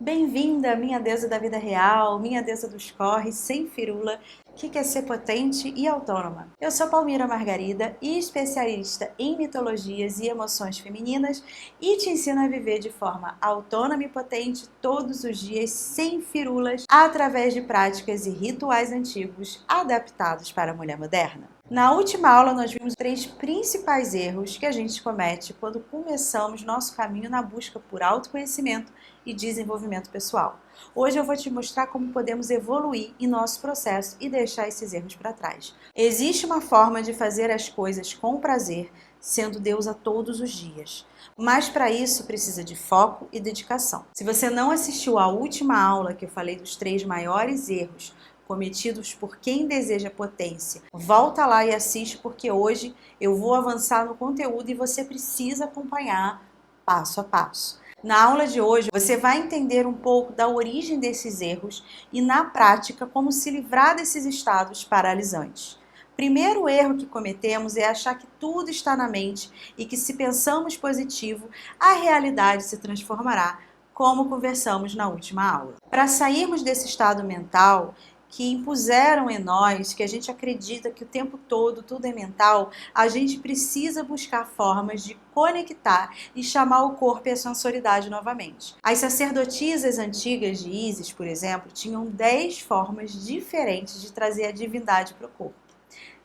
Bem-vinda, minha deusa da vida real, minha deusa dos corres, sem firula, que quer ser potente e autônoma. Eu sou Palmira Margarida, especialista em mitologias e emoções femininas e te ensino a viver de forma autônoma e potente todos os dias, sem firulas, através de práticas e rituais antigos adaptados para a mulher moderna. Na última aula, nós vimos 3 principais erros que a gente comete quando começamos nosso caminho na busca por autoconhecimento e desenvolvimento pessoal. Hoje eu vou te mostrar como podemos evoluir em nosso processo e deixar esses erros para trás. Existe uma forma de fazer as coisas com prazer, sendo deusa todos os dias. Mas para isso precisa de foco e dedicação. Se você não assistiu à última aula que eu falei dos 3 maiores erros cometidos por quem deseja potência, volta lá e assiste, porque hoje eu vou avançar no conteúdo e você precisa acompanhar passo a passo. Na aula de hoje, você vai entender um pouco da origem desses erros e, na prática, como se livrar desses estados paralisantes. Primeiro erro que cometemos é achar que tudo está na mente e que, se pensamos positivo, a realidade se transformará, como conversamos na última aula. Para sairmos desse estado mental que impuseram em nós, que a gente acredita que o tempo todo tudo é mental, a gente precisa buscar formas de conectar e chamar o corpo e a sensoridade novamente. As sacerdotisas antigas de Ísis, por exemplo, tinham 10 formas diferentes de trazer a divindade para o corpo.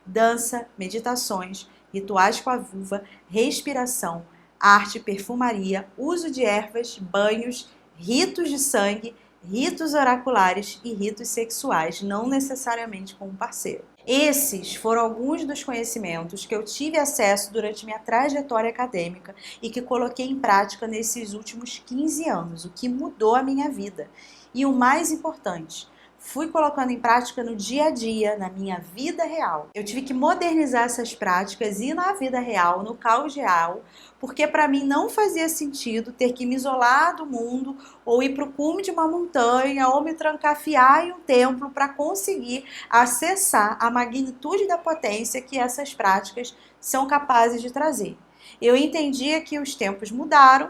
Dança, meditações, rituais com a vulva, respiração, arte, perfumaria, uso de ervas, banhos, ritos de sangue, ritos oraculares e ritos sexuais, não necessariamente com um parceiro. Esses foram alguns dos conhecimentos que eu tive acesso durante minha trajetória acadêmica e que coloquei em prática nesses últimos 15 anos, o que mudou a minha vida. E o mais importante, fui colocando em prática no dia a dia, na minha vida real. Eu tive que modernizar essas práticas e na vida real, no caos real, porque para mim não fazia sentido ter que me isolar do mundo ou ir para o cume de uma montanha ou me trancafiar em um templo para conseguir acessar a magnitude da potência que essas práticas são capazes de trazer. Eu entendia que os tempos mudaram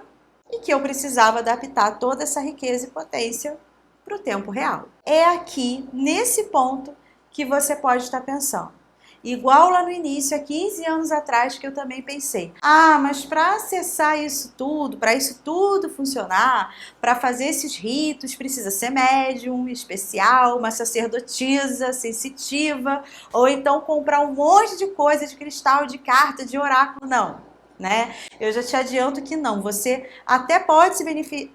e que eu precisava adaptar toda essa riqueza e potência para o tempo real. É aqui, nesse ponto, que você pode estar pensando. Igual lá no início, há 15 anos atrás, que eu também pensei, mas para acessar isso tudo, para isso tudo funcionar, para fazer esses ritos, precisa ser médium, especial, uma sacerdotisa, sensitiva, ou então comprar um monte de coisa de cristal, de carta, de oráculo. Não, né? Eu já te adianto que não, você até pode se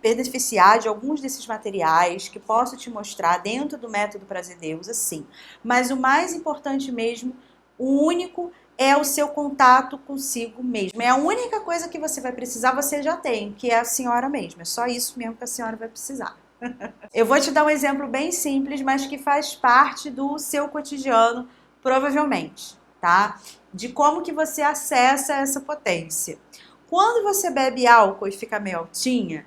beneficiar de alguns desses materiais que posso te mostrar dentro do método Prazer Deusa, sim, mas o mais importante mesmo, o único, é o seu contato consigo mesmo. É a única coisa que você vai precisar, você já tem, que é a senhora mesma. É só isso mesmo que a senhora vai precisar. Eu vou te dar um exemplo bem simples, mas que faz parte do seu cotidiano, provavelmente, tá? De como que você acessa essa potência. Quando você bebe álcool e fica meio altinha,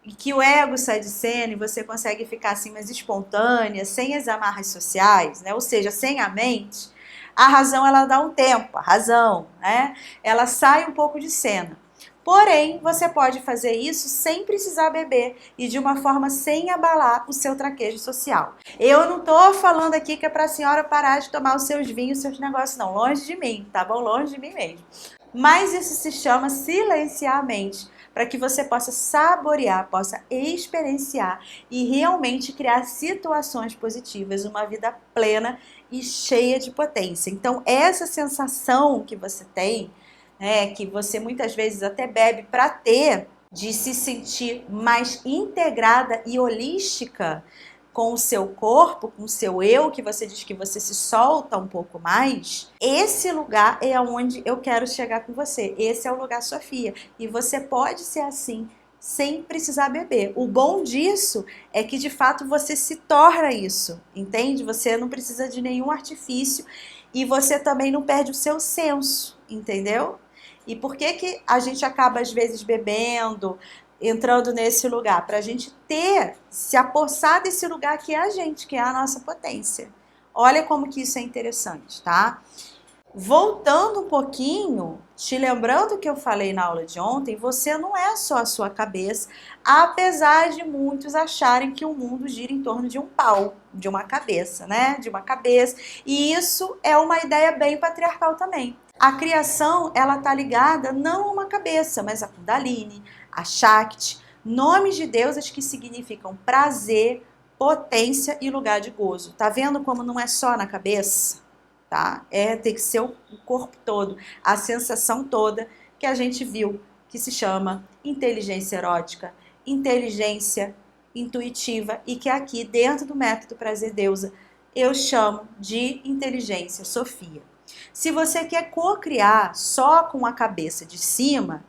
e que o ego sai de cena e você consegue ficar assim mais espontânea, sem as amarras sociais, né? Ou seja, sem a mente, a razão ela dá um tempo, a razão, né? Ela sai um pouco de cena. Porém, você pode fazer isso sem precisar beber e de uma forma sem abalar o seu traquejo social. Eu não tô falando aqui que é para a senhora parar de tomar os seus vinhos, os seus negócios, não. Longe de mim, tá bom? Longe de mim mesmo. Mas isso se chama silenciar a mente, para que você possa saborear, possa experienciar e realmente criar situações positivas, uma vida plena e cheia de potência. Então, essa sensação que você tem, que você muitas vezes até bebe para ter, de se sentir mais integrada e holística com o seu corpo, com o seu eu, que você diz que você se solta um pouco mais, esse lugar é aonde eu quero chegar com você. Esse é o lugar Sofia. E você pode ser assim, sem precisar beber. O bom disso é que, de fato, você se torna isso, entende? Você não precisa de nenhum artifício e você também não perde o seu senso, entendeu? E por que a gente acaba, às vezes, bebendo, entrando nesse lugar? Para a gente se apossar desse lugar que é a gente, que é a nossa potência. Olha como que isso é interessante, tá? Voltando um pouquinho, te lembrando que eu falei na aula de ontem, você não é só a sua cabeça, apesar de muitos acharem que o mundo gira em torno de um pau, de uma cabeça, né? De uma cabeça. E isso é uma ideia bem patriarcal também. A criação, ela tá ligada não a uma cabeça, mas a Kundalini, a Shakti, nomes de deusas que significam prazer, potência e lugar de gozo. Tá vendo como não é só na cabeça? Tá? Tem que ser o corpo todo, a sensação toda que a gente viu, que se chama inteligência erótica, inteligência intuitiva e que aqui dentro do método Prazer Deusa eu chamo de inteligência Sofia. Se você quer co-criar só com a cabeça de cima,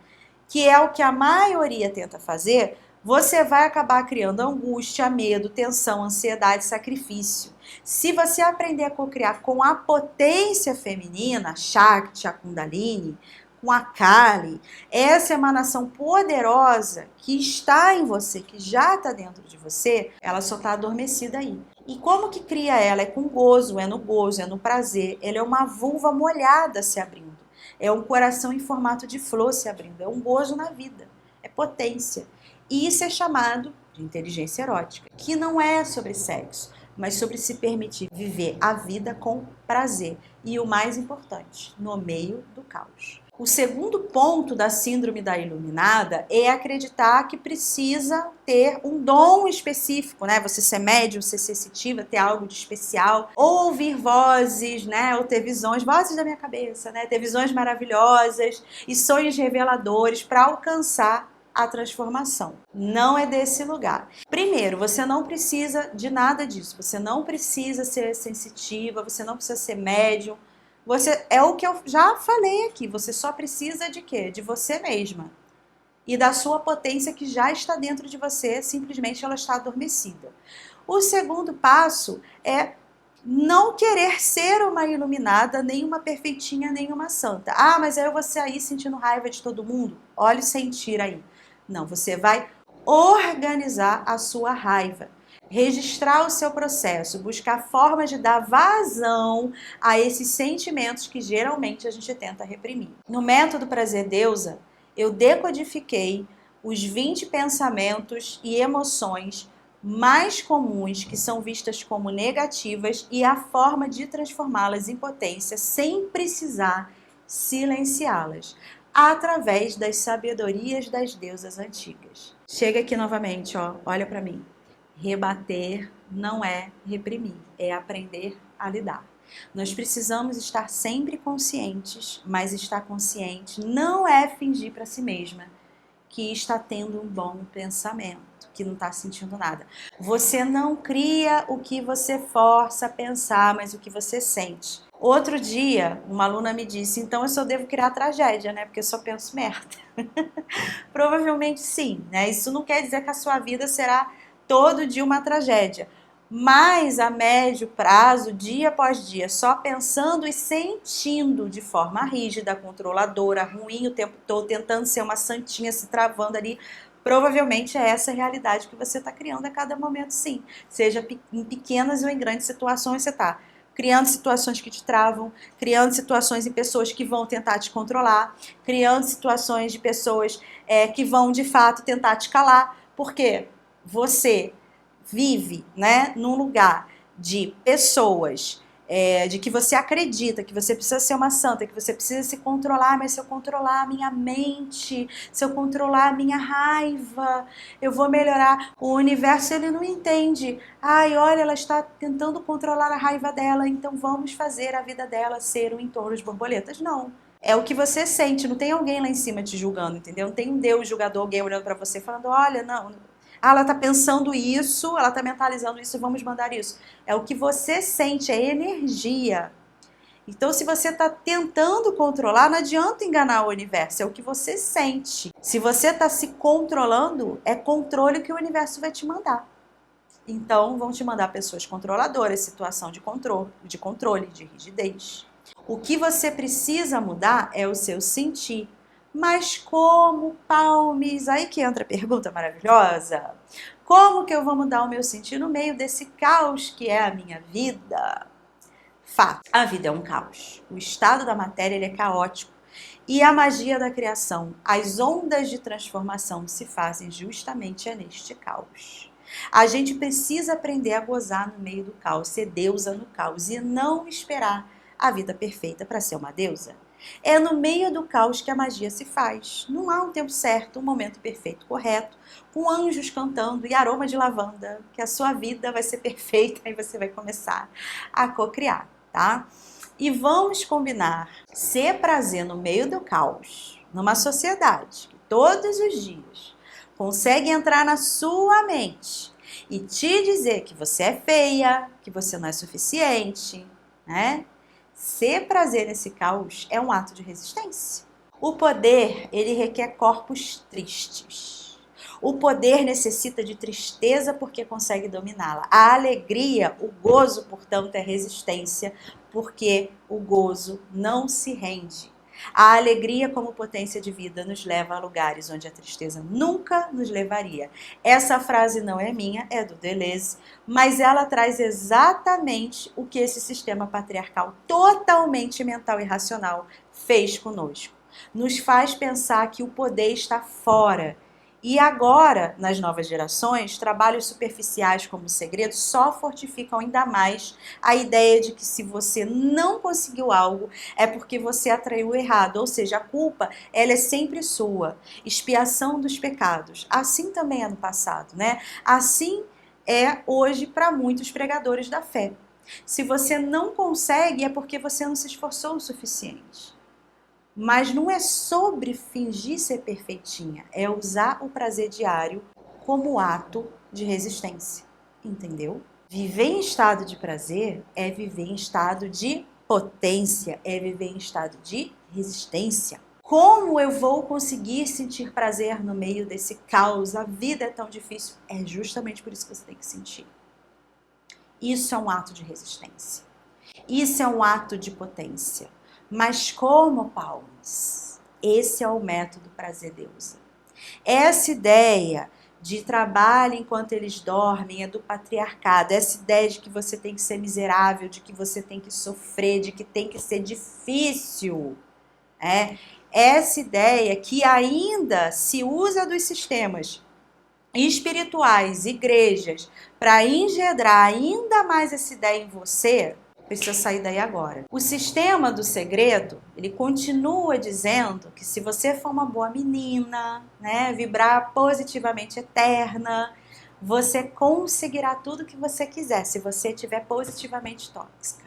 que é o que a maioria tenta fazer, você vai acabar criando angústia, medo, tensão, ansiedade, sacrifício. Se você aprender a co-criar com a potência feminina, a Shakti, a Kundalini, com a Kali, essa emanação poderosa que está em você, que já está dentro de você, ela só está adormecida aí. E como que cria ela? É com gozo, é no prazer. Ela é uma vulva molhada se abrindo. É um coração em formato de flor se abrindo. É um gozo na vida. É potência. E isso é chamado de inteligência erótica, que não é sobre sexo, mas sobre se permitir viver a vida com prazer. E o mais importante, no meio do caos. O segundo ponto da síndrome da iluminada é acreditar que precisa ter um dom específico, né? Você ser médium, ser sensitiva, ter algo de especial, ou ouvir vozes, né? Ou ter visões, vozes da minha cabeça, né? Ter visões maravilhosas e sonhos reveladores para alcançar a transformação. Não é desse lugar. Primeiro, você não precisa de nada disso. Você não precisa ser sensitiva, você não precisa ser médium. Você é o que eu já falei aqui. Você só precisa de quê? De você mesma. E da sua potência que já está dentro de você, simplesmente ela está adormecida. O segundo passo é não querer ser uma iluminada, nem uma perfeitinha, nem uma santa. Ah, mas aí eu vou sair sentindo raiva de todo mundo? Olha o sentir aí. Não, você vai organizar a sua raiva, registrar o seu processo, buscar formas de dar vazão a esses sentimentos que geralmente a gente tenta reprimir. No método Prazer Deusa, eu decodifiquei os 20 pensamentos e emoções mais comuns que são vistas como negativas e a forma de transformá-las em potência sem precisar silenciá-las, através das sabedorias das deusas antigas. Chega aqui novamente, ó, olha para mim. Rebater não é reprimir, é aprender a lidar. Nós precisamos estar sempre conscientes, mas estar consciente não é fingir para si mesma que está tendo um bom pensamento, que não está sentindo nada. Você não cria o que você força a pensar, mas o que você sente. Outro dia, uma aluna me disse, então eu só devo criar tragédia, né? Porque eu só penso merda. Provavelmente sim, né? Isso não quer dizer que a sua vida será todo dia uma tragédia. Mas a médio prazo, dia após dia, só pensando e sentindo de forma rígida, controladora, ruim o tempo todo, tentando ser uma santinha, se travando ali, provavelmente é essa a realidade que você está criando a cada momento, sim. Seja em pequenas ou em grandes situações, você está criando situações que te travam, criando situações em pessoas que vão tentar te controlar, criando situações de pessoas que vão, de fato, tentar te calar. Por quê? Você vive, né, num lugar de pessoas, de que você acredita que você precisa ser uma santa, que você precisa se controlar, mas se eu controlar a minha mente, se eu controlar a minha raiva, eu vou melhorar. O universo, ele não entende. Ai, olha, ela está tentando controlar a raiva dela, então vamos fazer a vida dela ser um entorno de borboletas. Não. É o que você sente, não tem alguém lá em cima te julgando, entendeu? Não tem um Deus julgador, alguém olhando pra você falando, olha, não, ela tá pensando isso, ela tá mentalizando isso, vamos mandar isso. É o que você sente, é energia. Então, se você tá tentando controlar, não adianta enganar o universo, é o que você sente. Se você tá se controlando, é controle que o universo vai te mandar. Então, vão te mandar pessoas controladoras, situação de controle, de rigidez. O que você precisa mudar é o seu sentir. Mas como, Palmes? Aí que entra a pergunta maravilhosa. Como que eu vou mudar o meu sentir no meio desse caos que é a minha vida? Fato, a vida é um caos. O estado da matéria ele é caótico. E a magia da criação, as ondas de transformação se fazem justamente neste caos. A gente precisa aprender a gozar no meio do caos, ser deusa no caos e não esperar a vida perfeita para ser uma deusa. É no meio do caos que a magia se faz. Não há um tempo certo, um momento perfeito, correto, com anjos cantando e aroma de lavanda, que a sua vida vai ser perfeita e você vai começar a cocriar, tá? E vamos combinar, ser prazer no meio do caos, numa sociedade que todos os dias consegue entrar na sua mente e te dizer que você é feia, que você não é suficiente, né? Ser prazer nesse caos é um ato de resistência. O poder, ele requer corpos tristes. O poder necessita de tristeza porque consegue dominá-la. A alegria, o gozo, portanto, é resistência, porque o gozo não se rende. A alegria como potência de vida nos leva a lugares onde a tristeza nunca nos levaria. Essa frase não é minha, é do Deleuze, mas ela traz exatamente o que esse sistema patriarcal totalmente mental e racional fez conosco. Nos faz pensar que o poder está fora. E agora, nas novas gerações, trabalhos superficiais como o segredo só fortificam ainda mais a ideia de que se você não conseguiu algo, é porque você atraiu o errado. Ou seja, a culpa, ela é sempre sua. Expiação dos pecados. Assim também é no passado, né? Assim é hoje para muitos pregadores da fé. Se você não consegue, é porque você não se esforçou o suficiente. Mas não é sobre fingir ser perfeitinha, é usar o prazer diário como ato de resistência, entendeu? Viver em estado de prazer é viver em estado de potência, é viver em estado de resistência. Como eu vou conseguir sentir prazer no meio desse caos? A vida é tão difícil. É justamente por isso que você tem que sentir. Isso é um ato de resistência. Isso é um ato de potência. Mas como, Paulo? Esse é o método prazer deusa. Essa ideia de trabalho enquanto eles dormem é do patriarcado. Essa ideia de que você tem que ser miserável, de que você tem que sofrer, de que tem que ser difícil. Essa ideia que ainda se usa dos sistemas espirituais, igrejas, para engendrar ainda mais essa ideia em você, precisa sair daí agora. O sistema do segredo, ele continua dizendo que se você for uma boa menina, né, vibrar positivamente eterna, você conseguirá tudo que você quiser, se você estiver positivamente tóxica.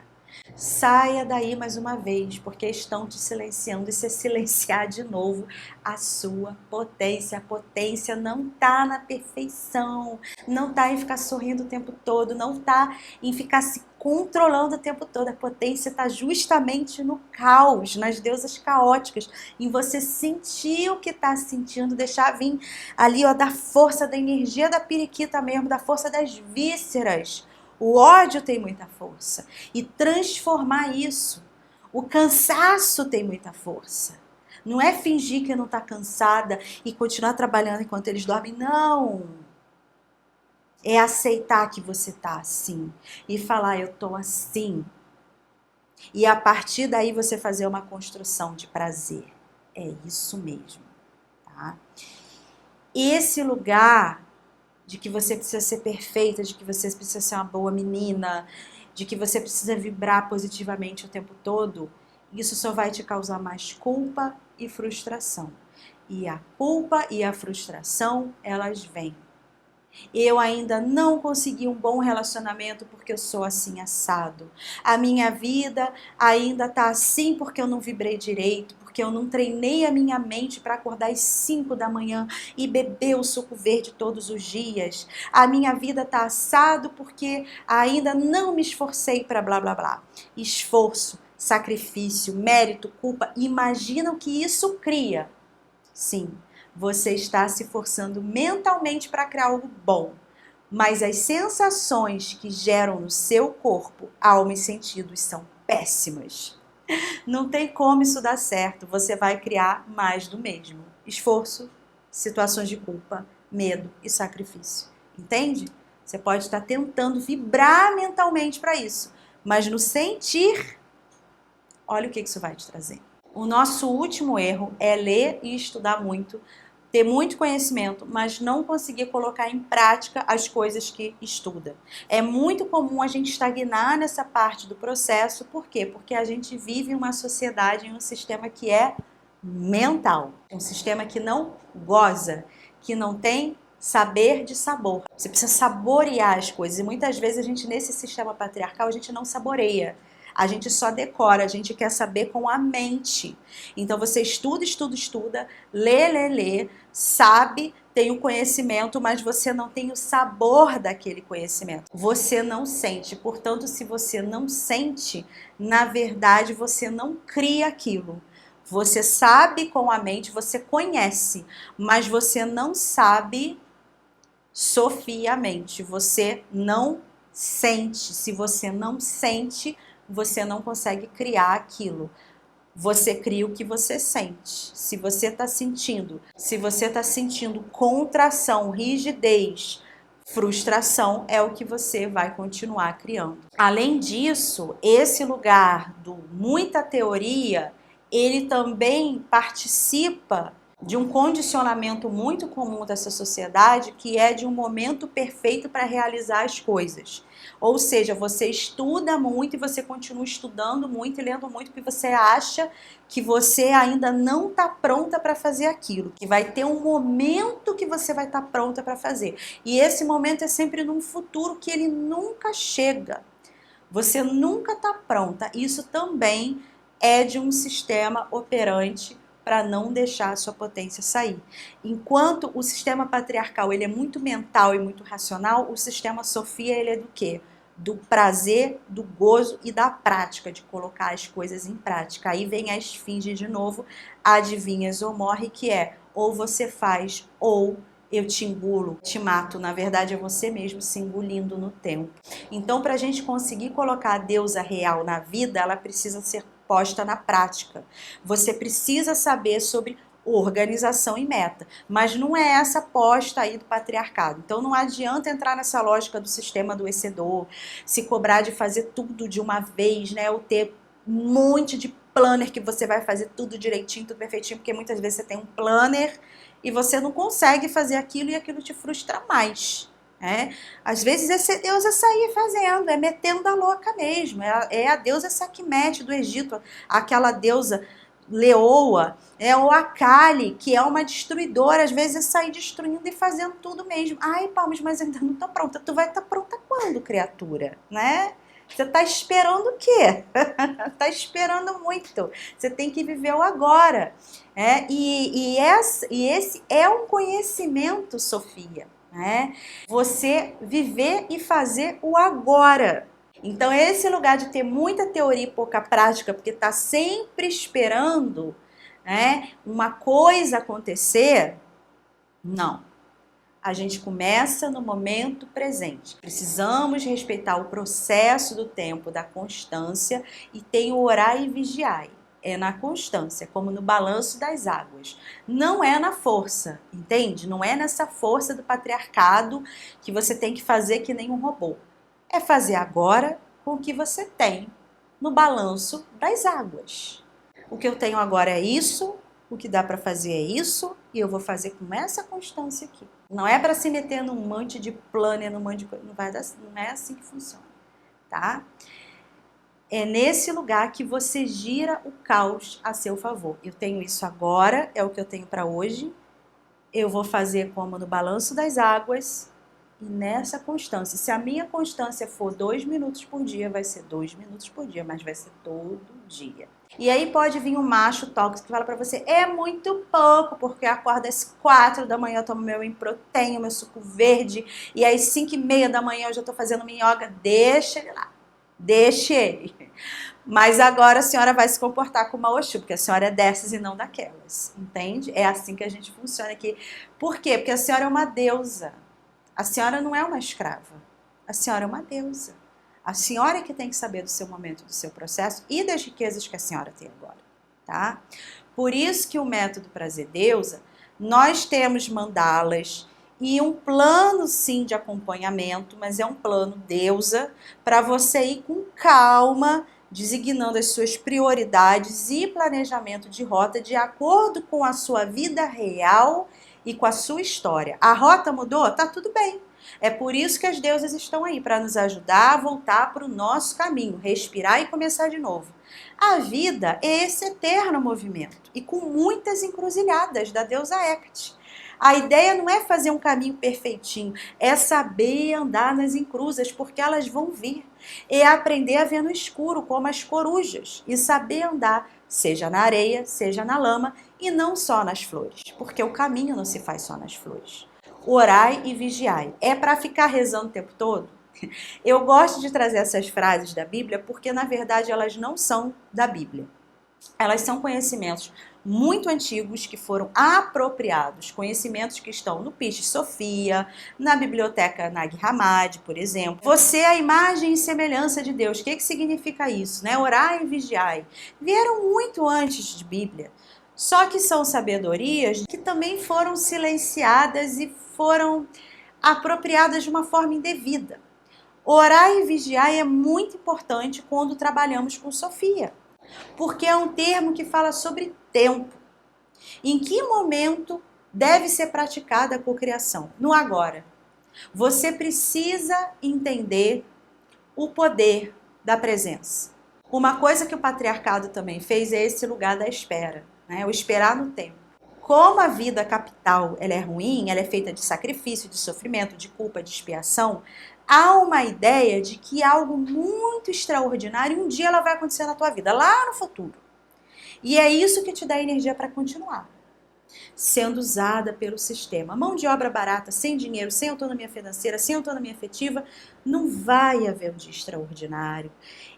Saia daí mais uma vez, porque estão te silenciando e se silenciar de novo a sua potência. A potência não tá na perfeição, não tá em ficar sorrindo o tempo todo, não tá em ficar se controlando o tempo todo. A potência tá justamente no caos, nas deusas caóticas, em você sentir o que tá sentindo, deixar vir ali, ó, da força, da energia da periquita mesmo, da força das vísceras. O ódio tem muita força. E transformar isso. O cansaço tem muita força. Não é fingir que não está cansada e continuar trabalhando enquanto eles dormem. Não. É aceitar que você está assim. E falar, eu estou assim. E a partir daí você fazer uma construção de prazer. É isso mesmo. Tá? Esse lugar de que você precisa ser perfeita, de que você precisa ser uma boa menina, de que você precisa vibrar positivamente o tempo todo, isso só vai te causar mais culpa e frustração. E a culpa e a frustração, elas vêm. Eu ainda não consegui um bom relacionamento porque eu sou assim assado. A minha vida ainda tá assim porque eu não vibrei direito, porque eu não treinei a minha mente para acordar às 5 da manhã e beber o suco verde todos os dias. A minha vida tá assado porque ainda não me esforcei para blá blá blá. Esforço, sacrifício, mérito, culpa. Imagina o que isso cria. Sim. Você está se forçando mentalmente para criar algo bom, mas as sensações que geram no seu corpo, alma e sentidos são péssimas. Não tem como isso dar certo, você vai criar mais do mesmo. Esforço, situações de culpa, medo e sacrifício. Entende? Você pode estar tentando vibrar mentalmente para isso, Mas no sentir, olha o que isso vai te trazer. O nosso último erro é ler e estudar muito, ter muito conhecimento, mas não conseguir colocar em prática as coisas que estuda. É muito comum a gente estagnar nessa parte do processo. Por quê? Porque a gente vive em uma sociedade, em um sistema que é mental, um sistema que não goza, que não tem saber de sabor. Você precisa saborear as coisas, e muitas vezes a gente, nesse sistema patriarcal, a gente não saboreia. A gente só decora, a gente quer saber com a mente. Então você estuda, estuda, estuda, lê, sabe, tem o conhecimento, mas você não tem o sabor daquele conhecimento. Você não sente. Portanto, se você não sente, na verdade você não cria aquilo. Você sabe com a mente, você conhece, mas você não sabe sofiamente. Você não sente. Se você não sente, você não consegue criar aquilo. Você cria o que você sente. Se você está sentindo contração, rigidez, frustração, é o que você vai continuar criando. Além disso, esse lugar do muita teoria, ele também participa de um condicionamento muito comum dessa sociedade, que é de um momento perfeito para realizar as coisas. Ou seja, você estuda muito e você continua estudando muito e lendo muito porque você acha que você ainda não está pronta para fazer aquilo, que vai ter um momento que você vai estar pronta para fazer. E esse momento é sempre num futuro que ele nunca chega. Você nunca está pronta. Isso também é de um sistema operante para não deixar a sua potência sair. Enquanto o sistema patriarcal ele é muito mental e muito racional, o sistema Sofia ele é do quê? Do prazer, do gozo e da prática, de colocar as coisas em prática. Aí vem a esfinge de novo, adivinhas ou morre, que é ou você faz ou eu te engulo, te mato. Na verdade é você mesmo se engolindo no tempo. Então, para a gente conseguir colocar a deusa real na vida, ela precisa ser posta na prática. Você precisa saber sobre organização e meta, mas não é essa posta aí do patriarcado. Então não adianta entrar nessa lógica do sistema adoecedor, se cobrar de fazer tudo de uma vez, né, ou ter um monte de planner que você vai fazer tudo direitinho, tudo perfeitinho, porque muitas vezes você tem um planner e você não consegue fazer aquilo e aquilo te frustra mais. Às vezes essa deusa sair fazendo, é metendo a louca mesmo, é a deusa Sekhmet do Egito, aquela deusa leoa, ou a Kali, que é uma destruidora, às vezes é sair destruindo e fazendo tudo mesmo. Ai, Palmas, mas ainda não tá pronta. Tu vai estar pronta quando, criatura? Né? Você tá esperando o quê? Tá esperando muito. Você tem que viver o agora. E esse é um conhecimento, Sofia. Você viver e fazer o agora. Então esse lugar de ter muita teoria e pouca prática, porque está sempre esperando uma coisa acontecer, não. A gente começa no momento presente. Precisamos respeitar o processo do tempo, da constância, e tem o orar e vigiar. É na constância, como no balanço das águas. Não é na força, entende? Não é nessa força do patriarcado que você tem que fazer que nem um robô. É fazer agora com o que você tem no balanço das águas. O que eu tenho agora é isso, o que dá para fazer é isso, e eu vou fazer com essa constância aqui. Não é para se meter num monte de planner, num monte de coisa, não é assim que funciona, tá? É nesse lugar que você gira o caos a seu favor. Eu tenho isso agora, é o que eu tenho para hoje. Eu vou fazer como no balanço das águas e nessa constância. Se a minha constância for 2 minutos por dia, vai ser 2 minutos por dia, mas vai ser todo dia. E aí pode vir um macho tóxico que fala pra você, é muito pouco, porque eu acordo às 4 da manhã, eu tomo meu Emprotein, meu suco verde, e às 5:30 da manhã eu já tô fazendo minha yoga. Deixa ele lá. Deixe ele. Mas agora a senhora vai se comportar como uma Oxu, porque a senhora é dessas e não daquelas. Entende? É assim que a gente funciona aqui. Por quê? Porque a senhora é uma deusa. A senhora não é uma escrava. A senhora é uma deusa. A senhora é que tem que saber do seu momento, do seu processo e das riquezas que a senhora tem agora. Tá? Por isso que o método Prazer Deusa, nós temos mandalas e um plano sim de acompanhamento, mas é um plano deusa para você ir com calma, designando as suas prioridades e planejamento de rota de acordo com a sua vida real e com a sua história. A rota mudou? Tá tudo bem. É por isso que as deusas estão aí, para nos ajudar a voltar para o nosso caminho, respirar e começar de novo. A vida é esse eterno movimento e com muitas encruzilhadas da deusa Hecate. A ideia não é fazer um caminho perfeitinho, é saber andar nas encruzas, porque elas vão vir. É aprender a ver no escuro, como as corujas, e saber andar, seja na areia, seja na lama, e não só nas flores, porque o caminho não se faz só nas flores. Orai e vigiai. É para ficar rezando o tempo todo? Eu gosto de trazer essas frases da Bíblia porque, na verdade, elas não são da Bíblia. Elas são conhecimentos muito antigos que foram apropriados, conhecimentos que estão no Piscis Sophia, na biblioteca Nag Hammadi, por exemplo. Você é a imagem e semelhança de Deus. O que significa isso, né? Orai e vigiai. Vieram muito antes de Bíblia. Só que são sabedorias que também foram silenciadas e foram apropriadas de uma forma indevida. Orar e vigiar é muito importante quando trabalhamos com Sofia, porque é um termo que fala sobre tempo. Em que momento deve ser praticada a cocriação? No agora. Você precisa entender o poder da presença. Uma coisa que o patriarcado também fez é esse lugar da espera, né? O esperar no tempo. Como a vida capital ela é ruim, ela é feita de sacrifício, de sofrimento, de culpa, de expiação, há uma ideia de que algo muito extraordinário um dia ela vai acontecer na tua vida, lá no futuro. E é isso que te dá energia para continuar sendo usada pelo sistema. Mão de obra barata, sem dinheiro, sem autonomia financeira, sem autonomia afetiva, não vai haver um dia extraordinário,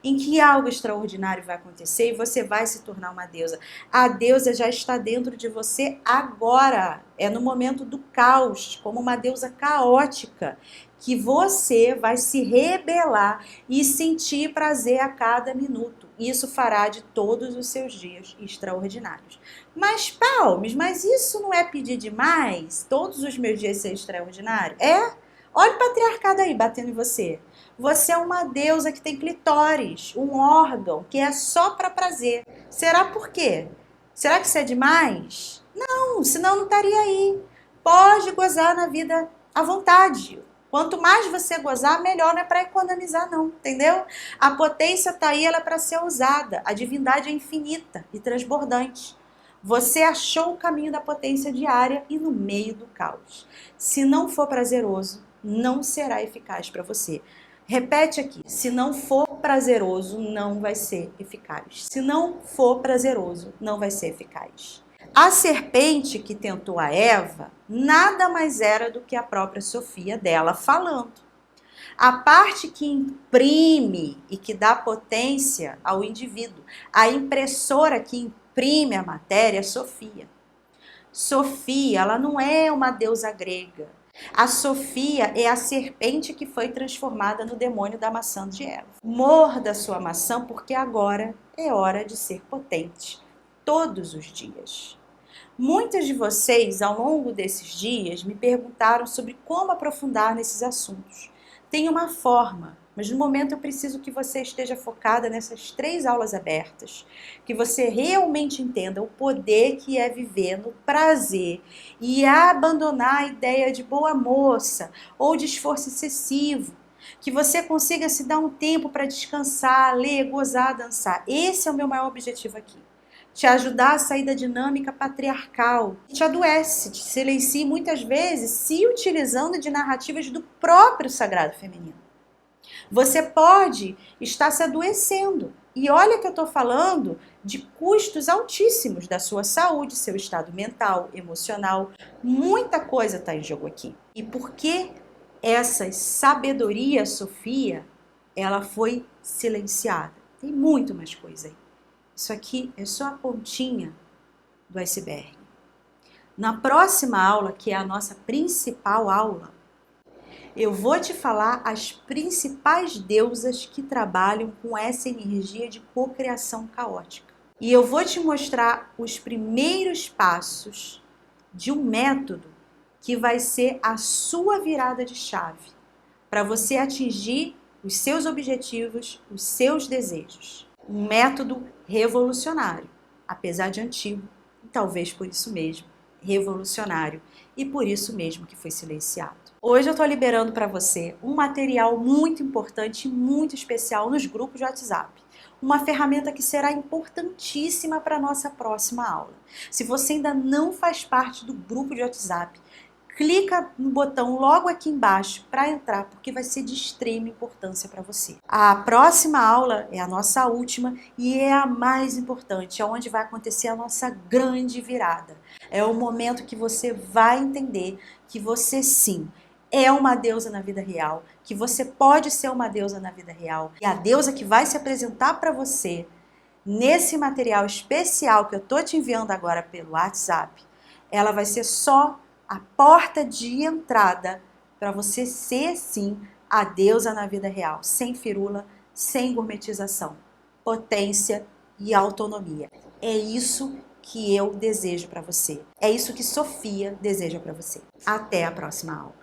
em que algo extraordinário vai acontecer e você vai se tornar uma deusa. A deusa já está dentro de você agora, é no momento do caos, como uma deusa caótica, que você vai se rebelar e sentir prazer a cada minuto. Isso fará de todos os seus dias extraordinários. Mas, Palmes, mas isso não é pedir demais? Todos os meus dias ser extraordinário? É? Olha o patriarcado aí batendo em você. Você é uma deusa que tem clitóris, um órgão que é só para prazer. Será por quê? Será que isso é demais? Não, senão não estaria aí. Pode gozar na vida à vontade. Quanto mais você gozar, melhor. Não é para economizar, não, entendeu? A potência está aí, ela é para ser usada. A divindade é infinita e transbordante. Você achou o caminho da potência diária e no meio do caos. Se não for prazeroso, não será eficaz para você. Repete aqui, se não for prazeroso, não vai ser eficaz. Se não for prazeroso, não vai ser eficaz. A serpente que tentou a Eva nada mais era do que a própria Sofia dela falando. A parte que imprime e que dá potência ao indivíduo, a impressora que imprime a matéria é Sofia. Sofia, ela não é uma deusa grega. A Sofia é a serpente que foi transformada no demônio da maçã de Eva. Morda sua maçã porque agora é hora de ser potente, todos os dias. Muitas de vocês, ao longo desses dias, me perguntaram sobre como aprofundar nesses assuntos. Tem uma forma, mas no momento eu preciso que você esteja focada nessas 3 aulas abertas, que você realmente entenda o poder que é viver no prazer e abandonar a ideia de boa moça ou de esforço excessivo, que você consiga se dar um tempo para descansar, ler, gozar, dançar. Esse é o meu maior objetivo aqui. Te ajudar a sair da dinâmica patriarcal, que te adoece, te silencia muitas vezes se utilizando de narrativas do próprio sagrado feminino. Você pode estar se adoecendo. E olha que eu estou falando de custos altíssimos da sua saúde, seu estado mental, emocional. Muita coisa está em jogo aqui. E por que essa sabedoria, Sofia, ela foi silenciada? Tem muito mais coisa aí. Isso aqui é só a pontinha do iceberg. Na próxima aula, que é a nossa principal aula, eu vou te falar as principais deusas que trabalham com essa energia de cocriação caótica. E eu vou te mostrar os primeiros passos de um método que vai ser a sua virada de chave para você atingir os seus objetivos, os seus desejos. Um método revolucionário, apesar de antigo, e talvez por isso mesmo, revolucionário, e por isso mesmo que foi silenciado. Hoje eu estou liberando para você um material muito importante e muito especial nos grupos de WhatsApp. Uma ferramenta que será importantíssima para a nossa próxima aula. Se você ainda não faz parte do grupo de WhatsApp, clica no botão logo aqui embaixo para entrar, porque vai ser de extrema importância para você. A próxima aula é a nossa última e é a mais importante, é onde vai acontecer a nossa grande virada. É o momento que você vai entender que você sim é uma deusa na vida real, que você pode ser uma deusa na vida real. E a deusa que vai se apresentar para você nesse material especial que eu tô te enviando agora pelo WhatsApp, ela vai ser só a porta de entrada para você ser, sim, a deusa na vida real, sem firula, sem gourmetização, potência e autonomia. É isso que eu desejo para você. É isso que Sofia deseja para você. Até a próxima aula.